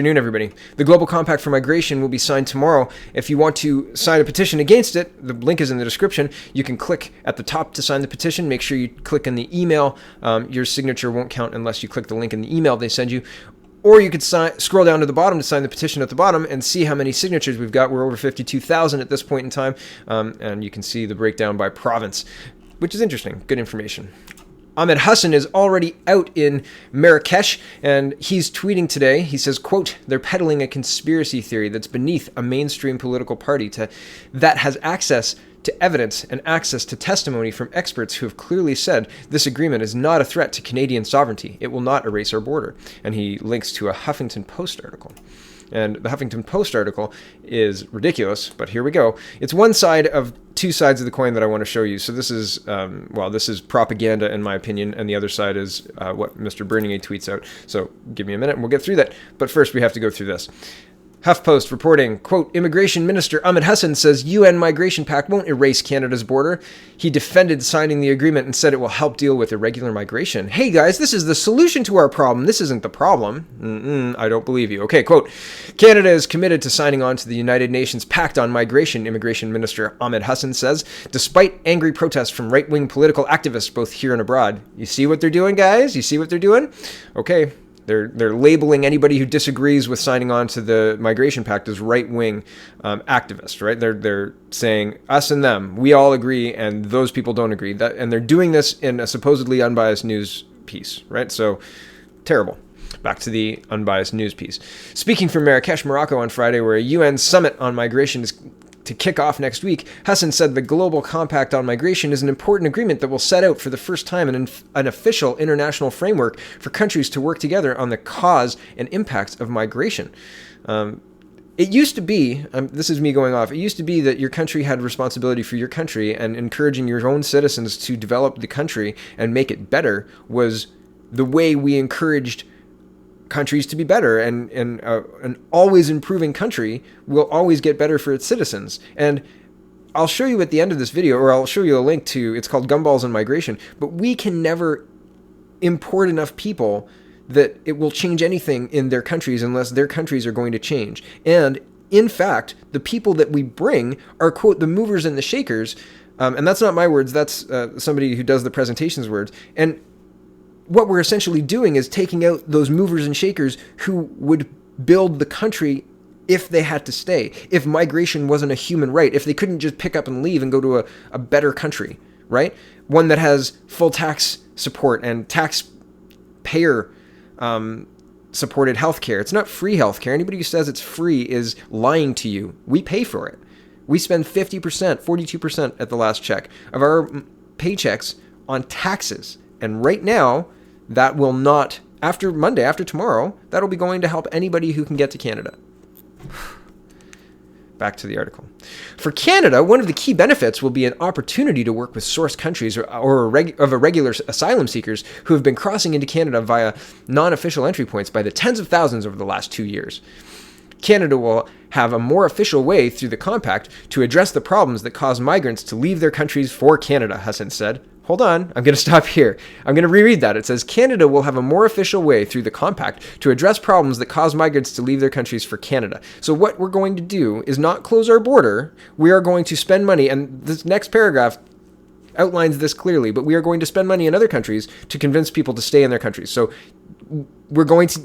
Afternoon, everybody. The Global Compact for Migration will be signed tomorrow. If you want to sign a petition against it, the link is in the description. You can click at the top to sign the petition. Make sure you click in the email. Your signature won't count unless you click the link in the email they send you. Or you could scroll down to the bottom to sign the petition at the bottom and see how many signatures we've got. We're over 52,000 at this point in time. And you can see the breakdown by province, which is interesting. Good information. Ahmed Hussen is already out in Marrakesh, and he's tweeting today. He says, quote, "They're peddling a conspiracy theory that's beneath a mainstream political party that has access to evidence and access to testimony from experts who have clearly said this agreement is not a threat to Canadian sovereignty. It will not erase our border." And he links to a Huffington Post article. And the Huffington Post article is ridiculous, but here we go. It's one side of two sides of the coin that I want to show you. So this is, this is propaganda in my opinion, and the other side is what Mr. Bernier tweets out. So give me a minute and we'll get through that. But first we have to go through this. HuffPost reporting, quote, "Immigration Minister Ahmed Hussen says UN migration pact won't erase Canada's border. He defended signing the agreement and said it will help deal with irregular migration." Hey guys, this is the solution to our problem. This isn't the problem. I don't believe you. Okay, quote, "Canada is committed to signing on to the United Nations Pact on Migration," Immigration Minister Ahmed Hussen says, despite angry protests from right-wing political activists both here and abroad. You see what they're doing, guys? You see what they're doing? Okay. They're labeling anybody who disagrees with signing on to the migration pact as right-wing activists, right? They're saying us and them, we all agree, and those people don't agree. And they're doing this in a supposedly unbiased news piece, right? So terrible. Back to the unbiased news piece. Speaking from Marrakesh, Morocco on Friday, where a UN summit on migration is to kick off next week, Hussen said the Global Compact on Migration is an important agreement that will set out for the first time an official international framework for countries to work together on the cause and impacts of migration. It used to be, this is me going off, it used to be that your country had responsibility for your country, and encouraging your own citizens to develop the country and make it better was the way we encouraged countries to be better, and an always improving country will always get better for its citizens. And I'll show you at the end of this video, or I'll show you a link to, it's called Gumballs and Migration, but we can never import enough people that it will change anything in their countries unless their countries are going to change. And in fact, the people that we bring are, quote, the movers and the shakers, and that's not my words, that's somebody who does the presentation's words. And what we're essentially doing is taking out those movers and shakers who would build the country if they had to stay, if migration wasn't a human right, if they couldn't just pick up and leave and go to a better country, right? One that has full tax support and taxpayer supported healthcare. It's not free healthcare. Anybody who says it's free is lying to you. We pay for it. We spend 50%, 42% at the last check of our paychecks on taxes. And right now, that will not, after Monday, after tomorrow, that'll be going to help anybody who can get to Canada. Back to the article. For Canada, one of the key benefits will be an opportunity to work with source countries or irregular asylum seekers who have been crossing into Canada via non-official entry points by the tens of thousands over the last 2 years. Canada will have a more official way through the compact to address the problems that cause migrants to leave their countries for Canada, Hussen said. Hold on, I'm going to stop here. I'm going to reread that. It says, Canada will have a more official way through the compact to address problems that cause migrants to leave their countries for Canada. So what we're going to do is not close our border. We are going to spend money, and this next paragraph outlines this clearly, but we are going to spend money in other countries to convince people to stay in their countries. So we're going to,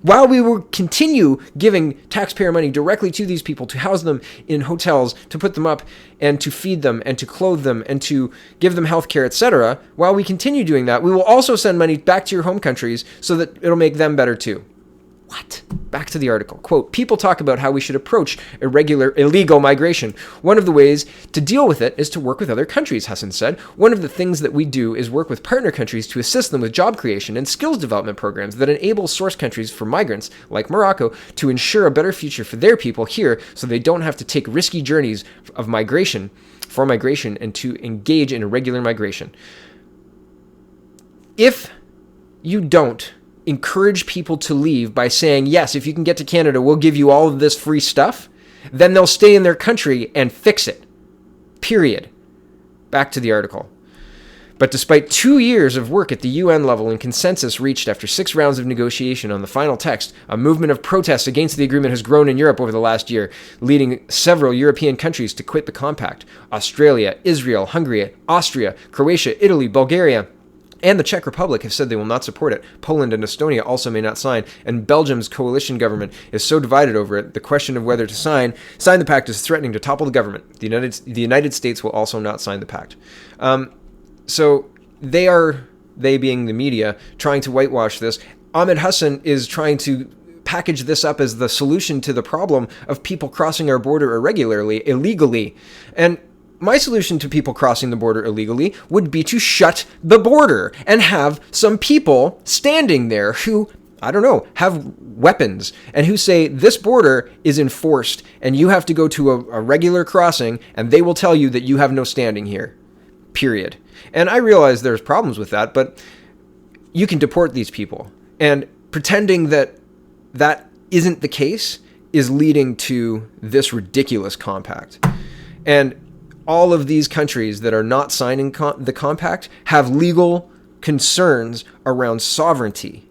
while we will continue giving taxpayer money directly to these people to house them in hotels, to put them up and to feed them and to clothe them and to give them healthcare, etc., while we continue doing that, we will also send money back to your home countries so that it'll make them better too. What? Back to the article. Quote, "People talk about how we should approach illegal migration. One of the ways to deal with it is to work with other countries," Hussen said. "One of the things that we do is work with partner countries to assist them with job creation and skills development programs that enable source countries for migrants, like Morocco, to ensure a better future for their people here so they don't have to take risky journeys of migration and to engage in irregular migration." If you don't encourage people to leave by saying, yes, if you can get to Canada, we'll give you all of this free stuff, then they'll stay in their country and fix it. Period. Back to the article. But despite 2 years of work at the UN level and consensus reached after 6 rounds of negotiation on the final text, a movement of protests against the agreement has grown in Europe over the last year, leading several European countries to quit the compact. Australia, Israel, Hungary, Austria, Croatia, Italy, Bulgaria, and the Czech Republic have said they will not support it. Poland and Estonia also may not sign, and Belgium's coalition government is so divided over it, the question of whether to sign the pact is threatening to topple the government. The United States will also not sign the pact. So they being the media, trying to whitewash this. Ahmed Hussen is trying to package this up as the solution to the problem of people crossing our border irregularly, illegally. And my solution to people crossing the border illegally would be to shut the border and have some people standing there who, I don't know, have weapons and who say this border is enforced and you have to go to a regular crossing and they will tell you that you have no standing here. Period. And I realize there's problems with that, but you can deport these people. And pretending that that isn't the case is leading to this ridiculous compact. And all of these countries that are not signing the compact have legal concerns around sovereignty.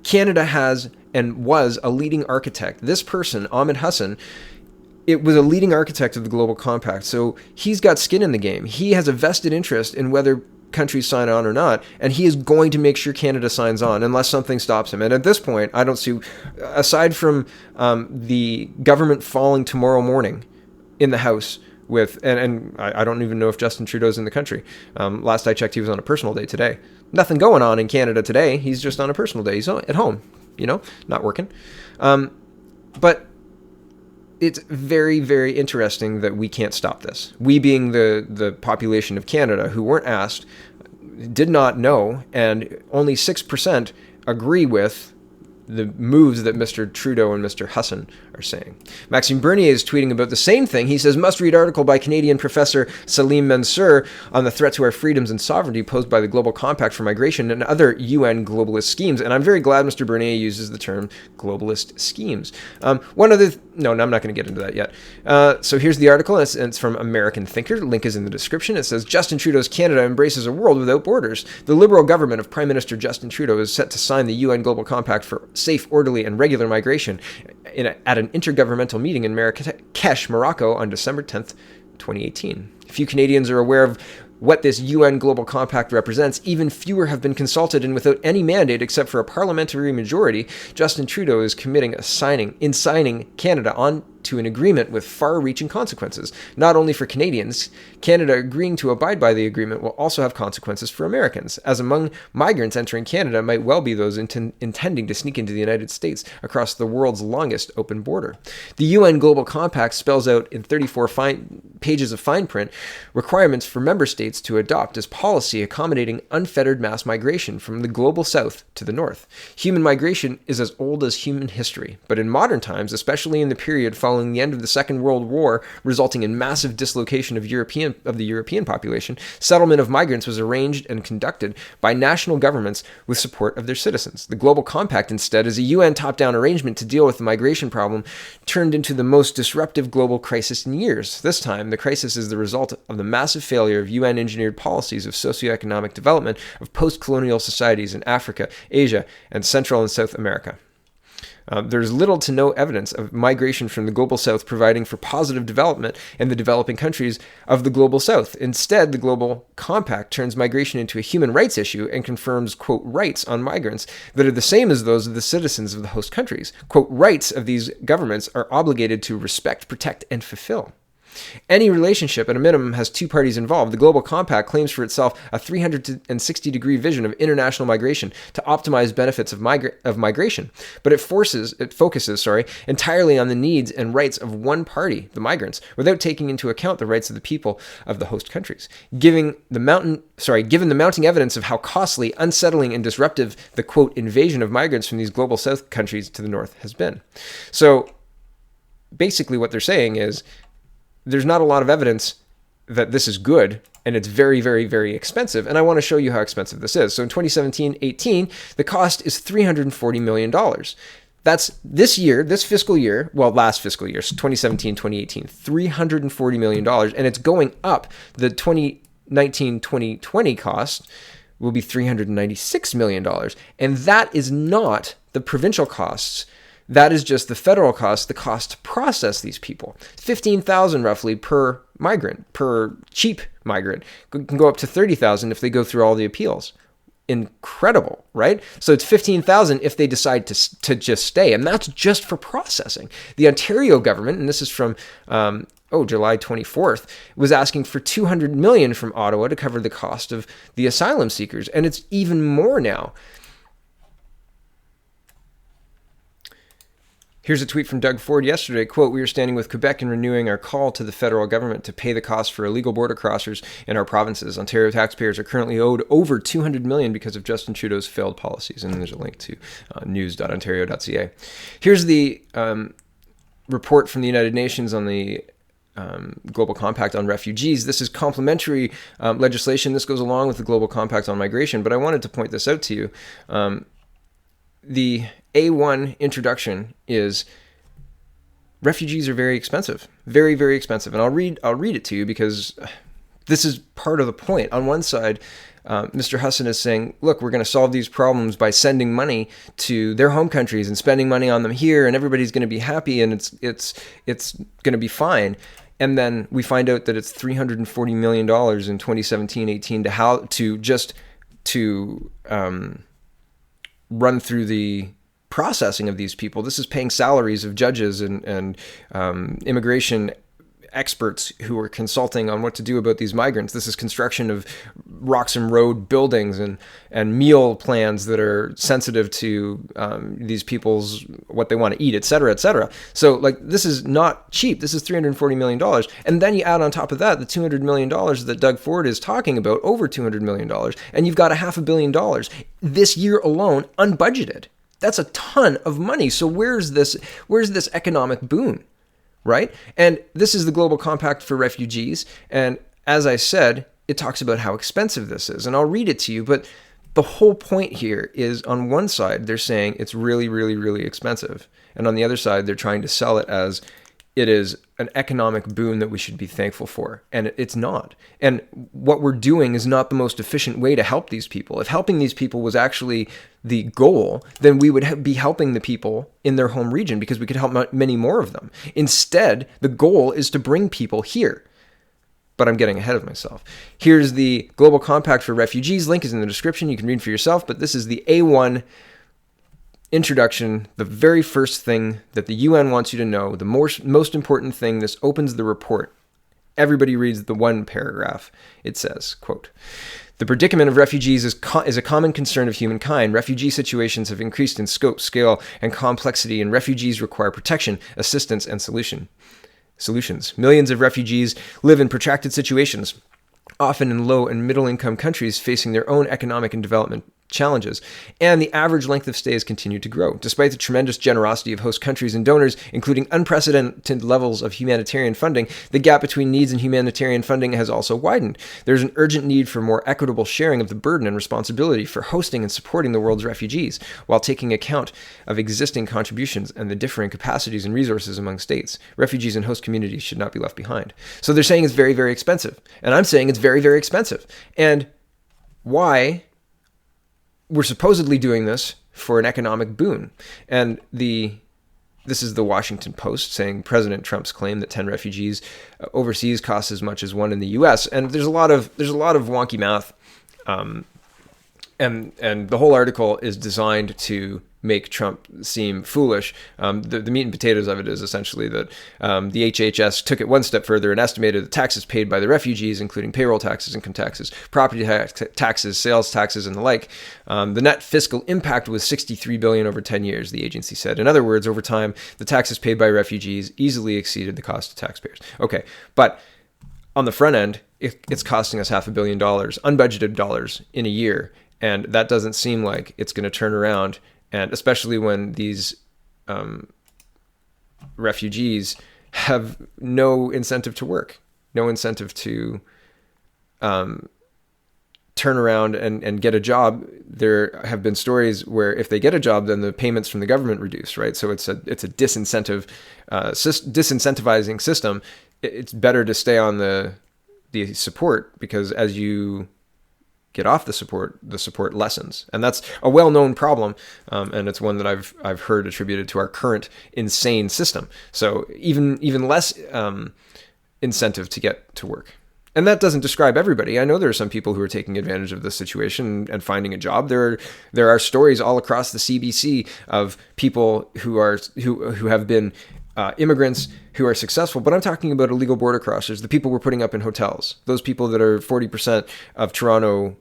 Canada has and was a leading architect. This person, Ahmed Hussen, it was a leading architect of the Global Compact, so he's got skin in the game. He has a vested interest in whether countries sign on or not, and he is going to make sure Canada signs on unless something stops him. And at this point, I don't see, aside from the government falling tomorrow morning in the House with, and I don't even know if Justin Trudeau's in the country. Last I checked, he was on a personal day today. Nothing going on in Canada today. He's just on a personal day. He's at home, not working. But it's very, very interesting that we can't stop this. We being the population of Canada who weren't asked, did not know, and only 6% agree with the moves that Mr. Trudeau and Mr. Hussen are saying. Maxime Bernier is tweeting about the same thing. He says, must-read article by Canadian professor Salim Mansour on the threat to our freedoms and sovereignty posed by the Global Compact for Migration and other UN globalist schemes. And I'm very glad Mr. Bernier uses the term globalist schemes. I'm not going to get into that yet. So here's the article, and it's from American Thinker. The link is in the description. It says, Justin Trudeau's Canada embraces a world without borders. The Liberal government of Prime Minister Justin Trudeau is set to sign the UN Global Compact for safe, orderly, and regular migration at an intergovernmental meeting in Marrakesh, Morocco on December 10th, 2018. Few Canadians are aware of what this UN Global Compact represents. Even fewer have been consulted, and without any mandate except for a parliamentary majority, Justin Trudeau is committing signing Canada on to an agreement with far-reaching consequences. Not only for Canadians, Canada agreeing to abide by the agreement will also have consequences for Americans, as among migrants entering Canada might well be those intending to sneak into the United States across the world's longest open border. The UN Global Compact spells out in 34 pages of fine print requirements for member states to adopt as policy accommodating unfettered mass migration from the global south to the north. Human migration is as old as human history, but in modern times, especially in the period following the end of the Second World War, resulting in massive dislocation of the European population, settlement of migrants was arranged and conducted by national governments with support of their citizens. The Global Compact, instead, is a UN top-down arrangement to deal with the migration problem turned into the most disruptive global crisis in years. This time, the crisis is the result of the massive failure of UN-engineered policies of socioeconomic development of post-colonial societies in Africa, Asia, and Central and South America. There's little to no evidence of migration from the global south providing for positive development in the developing countries of the global south. Instead, the Global Compact turns migration into a human rights issue and confirms, quote, rights on migrants that are the same as those of the citizens of the host countries. Quote, rights of these governments are obligated to respect, protect, and fulfill. Any relationship, at a minimum, has two parties involved. The Global Compact claims for itself a 360-degree vision of international migration to optimize benefits of migration, but it focuses entirely on the needs and rights of one party, the migrants, without taking into account the rights of the people of the host countries. Given the mounting evidence of how costly, unsettling, and disruptive the, quote, invasion of migrants from these global south countries to the north has been. So basically what they're saying is, there's not a lot of evidence that this is good, and it's very, very, very expensive. And I want to show you how expensive this is. So in 2017-18, the cost is $340 million. That's last fiscal year, so 2017-2018, $340 million. And it's going up. The 2020 cost will be $396 million. And that is not the provincial costs. That is just the federal cost, the cost to process these people. 15,000 roughly per migrant, per cheap migrant. Can go up to 30,000 if they go through all the appeals. Incredible, right? So it's 15,000 if they decide to just stay, and that's just for processing. The Ontario government, and this is from July 24th, was asking for $200 million from Ottawa to cover the cost of the asylum seekers, and it's even more now. Here's a tweet from Doug Ford yesterday, quote, "We are standing with Quebec and renewing our call to the federal government to pay the cost for illegal border crossers in our provinces. Ontario taxpayers are currently owed over $200 million because of Justin Trudeau's failed policies." And there's a link to news.ontario.ca. Here's the report from the United Nations on the Global Compact on Refugees. This is complementary legislation. This goes along with the Global Compact on Migration, but I wanted to point this out to you. The A1 introduction is refugees are very expensive, very, very expensive. And I'll read it to you because this is part of the point. On one side, Mr. Hussen is saying, look, we're going to solve these problems by sending money to their home countries and spending money on them here, and everybody's going to be happy, and it's going to be fine. And then we find out that it's $340 million in 2017-18 to run through the processing of these people. This is paying salaries of judges and immigration experts who are consulting on what to do about these migrants. This is construction of Roxham Road buildings and meal plans that are sensitive to these people's, what they want to eat, et cetera, et cetera. So like, this is not cheap. This is $340 million. And then you add on top of that the $200 million that Doug Ford is talking about, over $200 million. And you've got $500 million this year alone, unbudgeted. That's a ton of money. So where's this economic boon? Right? And this is the Global Compact for Refugees. And as I said, it talks about how expensive this is. And I'll read it to you. But the whole point here is, on one side, they're saying it's really, really, really expensive. And on the other side, they're trying to sell it as it is an economic boon that we should be thankful for. And it's not. And what we're doing is not the most efficient way to help these people. If helping these people was actually the goal, then we would be helping the people in their home region, because we could help many more of them. Instead, the goal is to bring people here. But I'm getting ahead of myself. Here's the Global Compact for Refugees. Link is in the description. You can read for yourself. But this is the A1 introduction, the very first thing that the UN wants you to know, the most important thing. This opens the report. Everybody reads the one paragraph. It says, quote, "The predicament of refugees is a common concern of humankind. Refugee situations have increased in scope, scale, and complexity, and refugees require protection, assistance, and solutions. Millions of refugees live in protracted situations, often in low and middle income countries facing their own economic and development challenges, and the average length of stay has continued to grow. Despite the tremendous generosity of host countries and donors, including unprecedented levels of humanitarian funding, the gap between needs and humanitarian funding has also widened. There's an urgent need for more equitable sharing of the burden and responsibility for hosting and supporting the world's refugees, while taking account of existing contributions and the differing capacities and resources among states. Refugees and host communities should not be left behind." So they're saying it's very, very expensive. And I'm saying it's very, very expensive. And why? We're supposedly doing this for an economic boon. And this is the Washington Post saying President Trump's claim that 10 refugees overseas costs as much as one in the US. And there's a lot of wonky math. And the whole article is designed to make Trump seem foolish. The meat and potatoes of it is essentially that the HHS took it one step further and estimated the taxes paid by the refugees, including payroll taxes, income taxes, property taxes, sales taxes, and the like. The net fiscal impact was $63 billion over 10 years, the agency said. In other words, over time, the taxes paid by refugees easily exceeded the cost of taxpayers. Okay, but on the front end, it's costing us $500 million, unbudgeted dollars in a year, and that doesn't seem like it's going to turn around. And especially when these refugees have no incentive to work, no incentive to turn around and get a job. There have been stories where if they get a job, then the payments from the government reduce, right? So it's a disincentivizing system. It's better to stay on the the support, because as you get off the support lessens, and that's a well-known problem, and it's one that I've heard attributed to our current insane system. So even less incentive to get to work. And that doesn't describe everybody. I know there are some people who are taking advantage of this situation and finding a job. There are stories all across the CBC of people who have been immigrants who are successful. But I'm talking about illegal border crossers, the people we're putting up in hotels, those people that are 40% of Toronto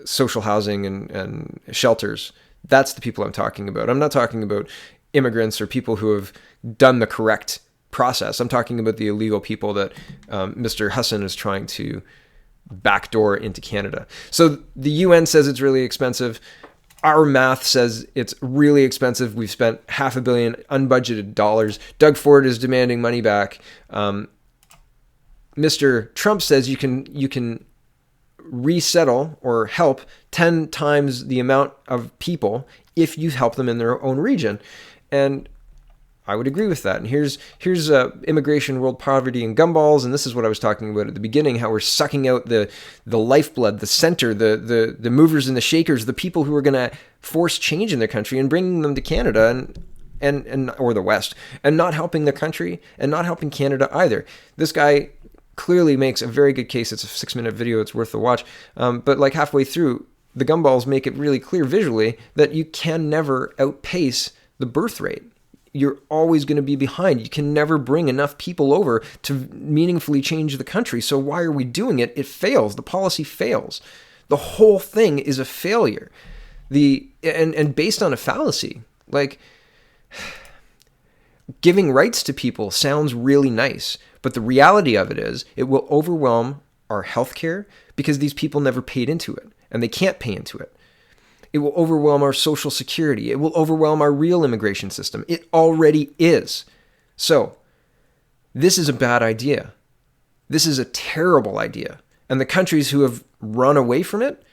social housing and shelters. That's the people I'm talking about. I'm not talking about immigrants or people who have done the correct process. I'm talking about the illegal people that Mr. Hussen is trying to backdoor into Canada. So the UN says it's really expensive. Our math says it's really expensive. We've spent $500 million unbudgeted dollars. Doug Ford is demanding money back. Mr. Trump says you can resettle or help 10 times the amount of people if you help them in their own region. And I would agree with that. And here's immigration, world poverty, and gumballs. And this is what I was talking about at the beginning, how we're sucking out the lifeblood, the center, the movers and the shakers, the people who are going to force change in their country and bringing them to Canada and or the West, and not helping the country and not helping Canada either. This guy clearly makes a very good case. It's a 6-minute video. It's worth the watch. But like halfway through, the gumballs make it really clear visually that you can never outpace the birth rate. You're always going to be behind. You can never bring enough people over to meaningfully change the country. So why are we doing it? It fails. The policy fails. The whole thing is a failure. And based on a fallacy. Like, giving rights to people sounds really nice, but the reality of it is it will overwhelm our healthcare because these people never paid into it, and they can't pay into it. It will overwhelm our social security. It will overwhelm our real immigration system. It already is. So, this is a bad idea. This is a terrible idea. And the countries who have run away from it,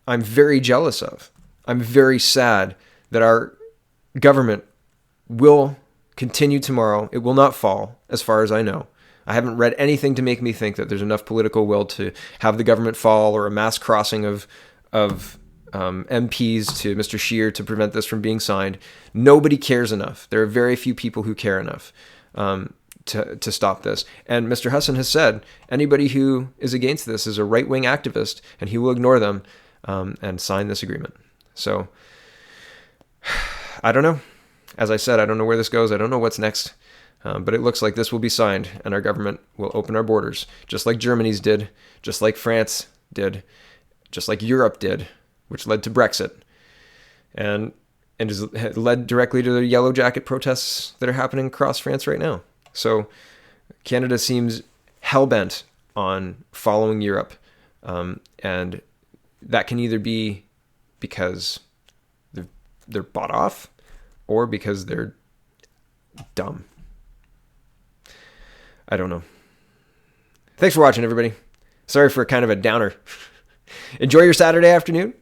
I'm very jealous of. I'm very sad that our government will continue tomorrow. It will not fall, as far as I know. I haven't read anything to make me think that there's enough political will to have the government fall or a mass crossing of MPs to Mr. Scheer to prevent this from being signed. Nobody cares enough. There are very few people who care enough to stop this. And Mr. Hussen has said anybody who is against this is a right-wing activist, and he will ignore them and sign this agreement. So I don't know. As I said, I don't know where this goes. I don't know what's next. But it looks like this will be signed, and our government will open our borders, just like Germany's did, just like France did, just like Europe did, which led to Brexit, and has led directly to the yellow jacket protests that are happening across France right now. So Canada seems hell-bent on following Europe, and that can either be because they're bought off or because they're dumb. I don't know. Thanks for watching, everybody. Sorry for kind of a downer. Enjoy your Saturday afternoon.